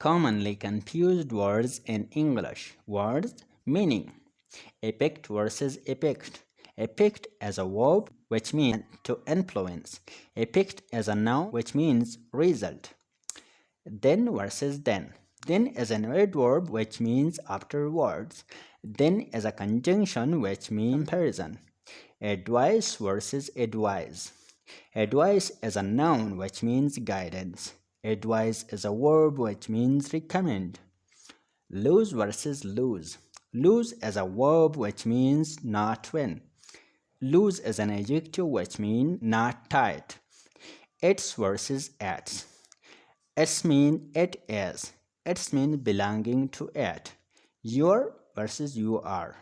Commonly confused words in English. Words meaning. Epict versus epict. Epict as a verb which means to influence. Epict as a noun which means result. Then versus then. Then is an adverb which means afterwards. Then is a conjunction which means comparison. Advice versus advise. Advice is a noun which means guidance. Advise is a verb which means recommend. Lose versus lose. Lose is a verb which means not win. Lose is an adjective which means not tight. Its versus its. Its mean it is. Its mean belonging to it. Your versus you are.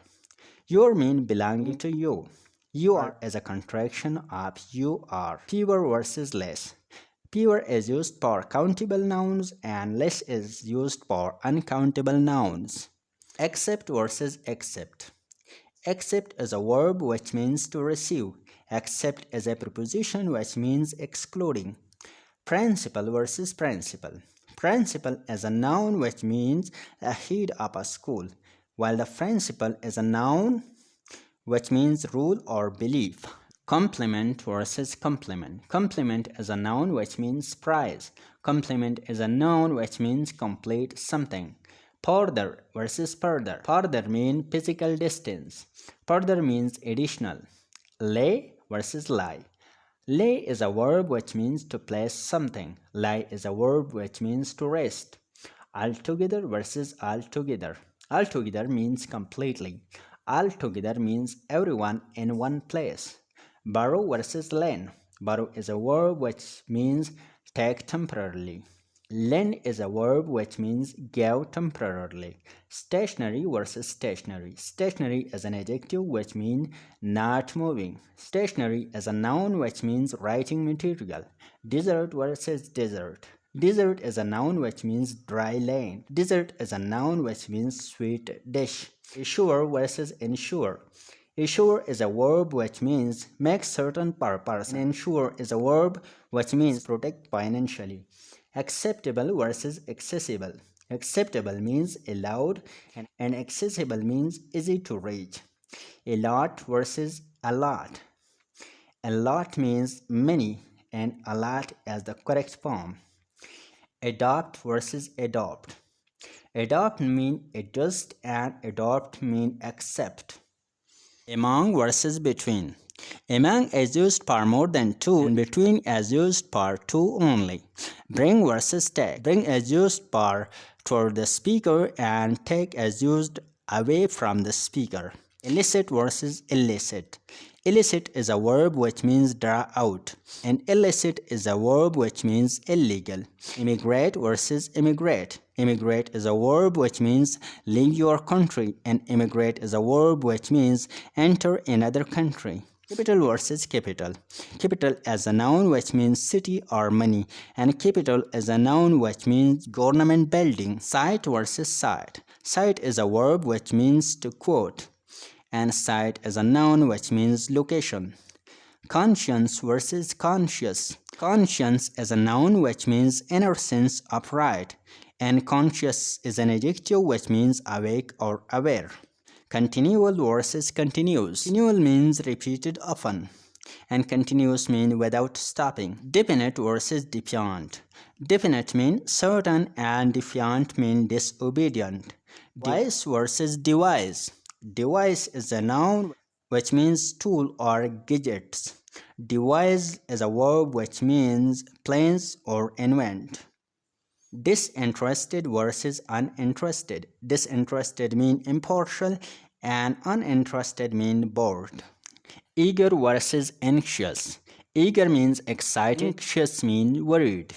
Your mean belonging to you. You are is a contraction of you are. Fewer versus less. Fewer is used for countable nouns and less is used for uncountable nouns. Accept versus accept. Accept is a verb which means to receive. Accept is a preposition which means excluding. Principal versus principal. Principal is a noun which means a head of a school, while the principle is a noun which means rule or belief. Complement versus complement. Complement is a noun which means prize. Complement is a noun which means complete something. Further versus further. Further means physical distance. Further means additional. Lay versus lie. Lay is a verb which means to place something. Lie is a verb which means to rest. Altogether versus altogether. Altogether means completely. Altogether means everyone in one place. Borrow versus lend. Borrow is a verb which means take temporarily. Lend is a verb which means give temporarily. Stationary versus stationary. Stationary is an adjective which means not moving. Stationary is a noun which means writing material. Desert versus desert. Desert is a noun which means dry land. Dessert is a noun which means sweet dish. Assure versus ensure. Assure is a verb which means make certain purpose. Ensure is a verb which means protect financially. Acceptable versus accessible. Acceptable means allowed and accessible means easy to reach. A lot versus a lot. A lot means many and a lot as the correct form. Adopt versus adopt. Adopt mean adjust and adopt mean accept. Among versus between. Among is used for more than two and between is used for two only. Bring versus take. Bring is used for toward the speaker and take is used away from the speaker. Illicit versus illicit. Illicit is a verb which means draw out and illicit is a verb which means illegal. Immigrate versus immigrate. Immigrate is a verb which means leave your country and immigrate is a verb which means enter another country. Capital versus capital. Capital is a noun which means city or money and capital is a noun which means government building. Site versus site. Site is a verb which means to quote and site is a noun which means location. Conscience versus conscious. Conscience is a noun which means inner sense of right and conscious is an adjective which means awake or aware. Continual versus continuous. Continual means repeated often and continuous means without stopping. Definite versus defiant. Definite means certain and defiant means disobedient. Device versus device. Device is a noun which means tool or gadgets. Devise is a verb which means plans or invent. Disinterested versus uninterested. Disinterested means impartial and uninterested means bored. Eager versus anxious. Eager means excited, anxious means worried.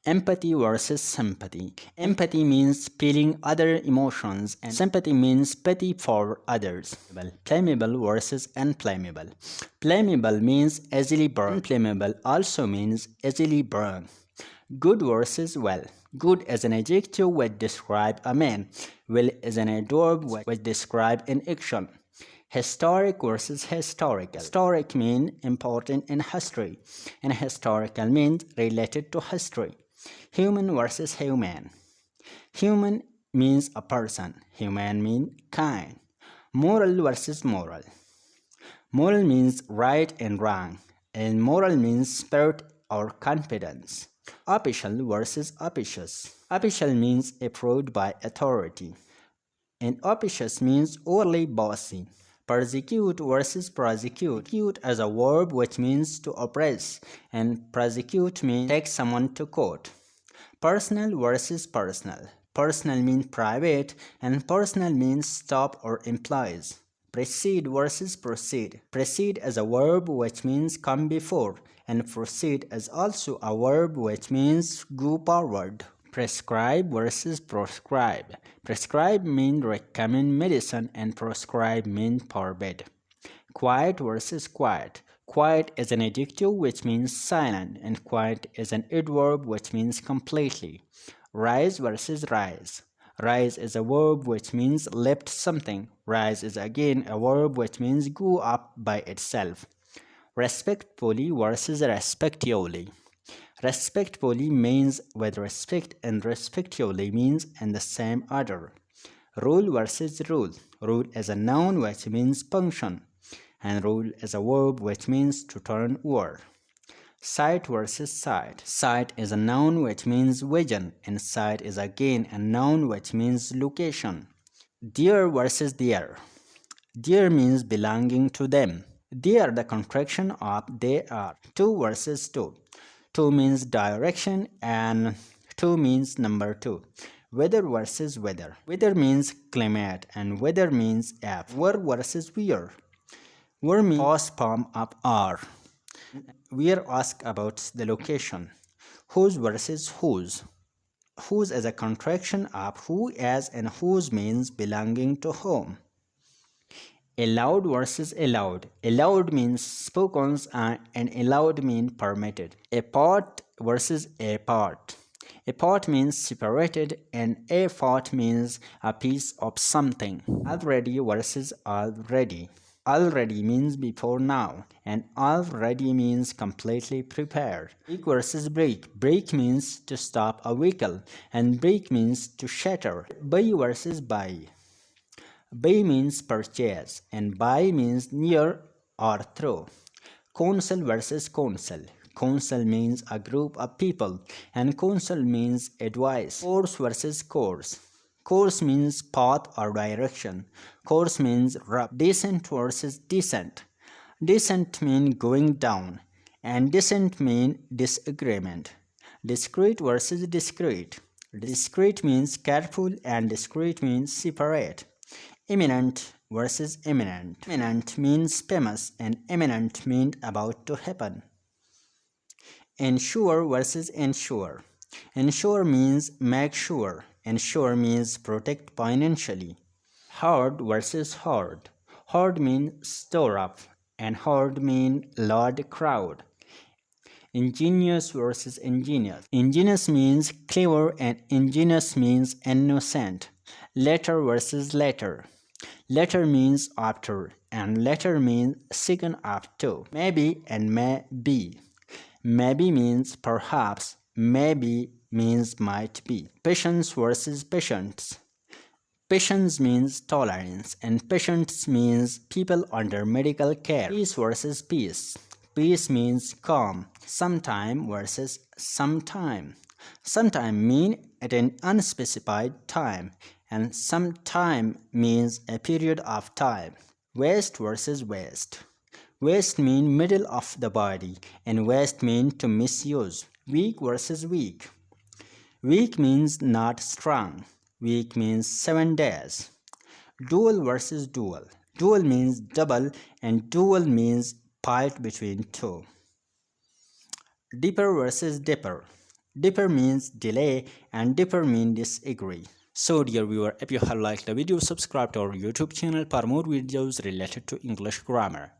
Empathy versus sympathy. Empathy means feeling other emotions and sympathy means pity for others. Flammable versus inflammable. Flammable means easily burn. Inflammable also means easily burn. Good versus well. Good is an adjective which describes a man. Well is an adverb which describes an action. Historic versus historical. Historic means important in history and historical means related to history. Human versus human. Human means a person. Human means kind. Moral versus moral. Moral means right and wrong, and moral means spirit or confidence. Official versus officious. Official means approved by authority, and officious means overly bossy. Persecute versus prosecute. Persecute as a verb which means to oppress, and prosecute means take someone to court. Personal versus personal. Personal means private, and personal means stop or implies. Precede versus proceed. Precede as a verb which means come before, and proceed is also a verb which means go forward. Prescribe versus proscribe. Prescribe means recommend medicine, and proscribe means forbid. Quiet versus quiet. Quiet is an adjective which means silent, and quiet is an adverb which means completely. Rise versus rise. Rise is a verb which means lift something. Rise is again a verb which means go up by itself. Respectfully versus respectively. Respectfully means with respect, and respectively means in the same order. Rule versus rule. Rule is a noun which means function, and rule is a verb which means to turn over. Sight versus sight. Sight is a noun which means vision, and sight is again a noun which means location. Their versus their. Their means belonging to them. They are the contraction of they are. To versus to. To means direction, and to means number two. Weather versus weather. Weather means climate, and weather means app. Where versus where. Where means past form of are. We are asked about the location. Whose versus whose. Whose is a contraction of who as, and whose means belonging to whom. Allowed versus allowed. Allowed means spoken, and allowed means permitted. A part versus a part. A part means separated, and a part means a piece of something. Already versus already. Already means before now, and already means completely prepared. Break versus break. Break means to stop a vehicle, and break means to shatter. Buy versus buy. Buy means purchase, and buy means near or through. Council versus council. Council means a group of people, and council means advice. Course versus course. Course means path or direction. Course means rough. Descent versus descent. Descent means going down, and descent means disagreement. Discreet versus discreet. Discreet means careful, and discreet means separate. Imminent versus imminent. Imminent means famous, and imminent means about to happen. Ensure versus ensure. Ensure means make sure. Ensure means protect financially. Hoard versus hoard. Hoard means store up, and hoard means large crowd. Ingenious versus ingenious. Ingenious means clever, and ingenious means innocent. Letter versus letter. Letter means after, and letter means second after. Maybe and may be. Maybe means perhaps. Maybe means might be. Patience versus patience. Patience means tolerance, and patience means people under medical care. Peace versus peace. Peace means calm. Sometime versus sometime. Sometime mean at an unspecified time, and sometime means a period of time. Waist versus waist. Waist mean middle of the body, and waist mean to misuse. Weak versus weak. Weak means not strong. Week means 7 days. Dual versus dual. Dual means double, and dual means piled between two. Dipper versus dipper. Dipper means delay, and dipper means disagree. So dear viewer, if you have liked the video, subscribe to our YouTube channel for more videos related to English grammar.